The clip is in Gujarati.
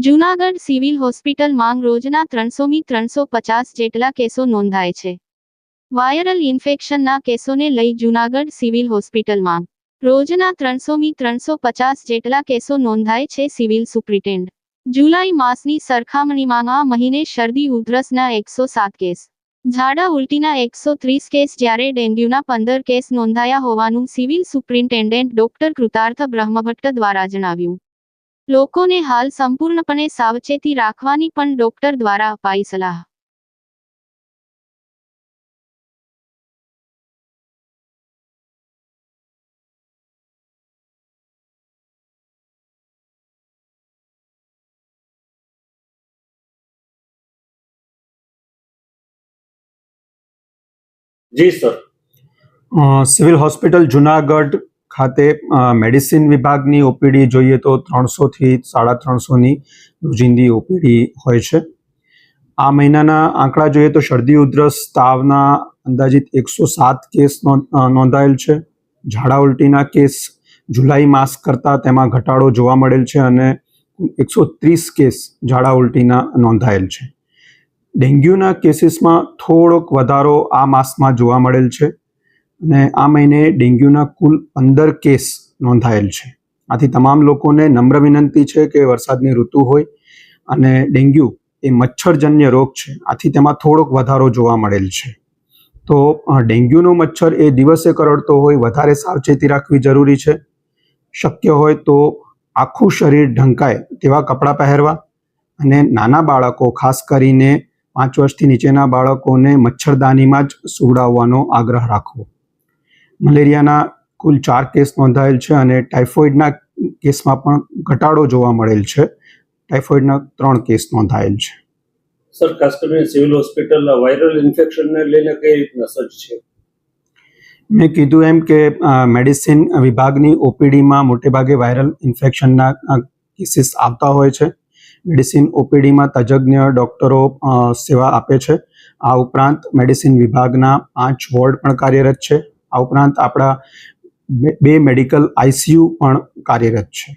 જૂનાગઢ સિવિલ હોસ્પિટલમાં રોજના 300થી 350 જેટલા કેસો નોંધાય છે. વાયરલ ઇન્ફેક્શનના કેસોને લઈ જૂનાગઢ સિવિલ હોસ્પિટલમાં રોજના 300થી 350 જેટલા કેસો નોંધાય છે. સિવિલ સુપ્રિન્ટેન્ડન્ટ જુલાઈ માસની સરખામણીમાં આ મહિને શરદી ઉધરસના 107 કેસ, ઝાડા ઉલટીના 130 કેસ જ્યારે ડેન્ગ્યુના 15 કેસ નોંધાયા હોવાનું સિવિલ સુપ્રિન્ટેન્ડન્ટ ડોક્ટર કૃતાર્થ બ્રહ્મભટ્ટ દ્વારા જણાવ્યું. લોકોને હાલ સંપૂર્ણપણે સાવચેતી રાખવાની પણ ડોક્ટર દ્વારા અપાઈ સલાહ. જી સર. સિવિલ હોસ્પિટલ જુનાગઢ ખાતે મેડિસિન વિભાગની ઓપીડી જોઈએ તો 300 થી 350ની રોજિંદી ઓપીડી હોય છે. આ મહિનાના આંકડા જોઈએ તો શરદી ઉધરસ તાવના અંદાજિત 107 કેસ નોંધાયેલ છે. ઝાડા ઉલટીના કેસ જુલાઈ માસ કરતાં તેમાં ઘટાડો જોવા મળેલ છે અને 130 કેસ ઝાડા ઉલટીના નોંધાયેલ છે. ડેન્ગ્યુના કેસીસમાં થોડોક વધારો આ માસમાં જોવા મળેલ છે અને આ મહિને ડેન્ગ્યુના કુલ 15 કેસ નોંધાયેલ છે. આથી તમામ લોકોને નમ્ર વિનંતી છે કે વરસાદની ઋતુ હોય અને ડેન્ગ્યુ એ મચ્છરજન્ય રોગ છે, આથી તેમાં થોડોક વધારો જોવા મળેલ છે. તો ડેન્ગ્યુનો મચ્છર એ દિવસે કરડતો હોય, વધારે સાવચેતી રાખવી જરૂરી છે. શક્ય હોય તો આખું શરીર ઢંકાય તેવા કપડાં પહેરવા અને નાના બાળકો, ખાસ કરીને 5 વર્ષથી નીચેના બાળકોને મચ્છરદાનીમાં જ સુવડાવવાનો આગ્રહ રાખવો. મલેરિયાના કુલ 4 કેસ નોંધાયેલ છે અને ટાઇફોઇડના કેસમાં પણ ઘટાડો જોવા મળેલ છે. ટાઇફોઇડના 3 કેસ નોંધાયેલ છે. સર, ખાસ કરીને સિવિલ હોસ્પિટલ વાયરલ ઇન્ફેક્શનને લઈને કઈ રીતના સજ્જ છે? મેં કીધું એમ કે મેડિસિન વિભાગની ઓપીડીમાં મોટેભાગે વાયરલ ઇન્ફેક્શનના કેસીસ આવતા હોય છે. મેડિસિન ઓપીડીમાં તજજ્ઞ ડૉક્ટરો સેવા આપે છે. આ ઉપરાંત મેડિસિન વિભાગના 5 વોર્ડ પણ કાર્યરત છે. આ ઉપરાંત આપણા 2 મેડિકલ આઈસીયુ પણ કાર્યરત છે.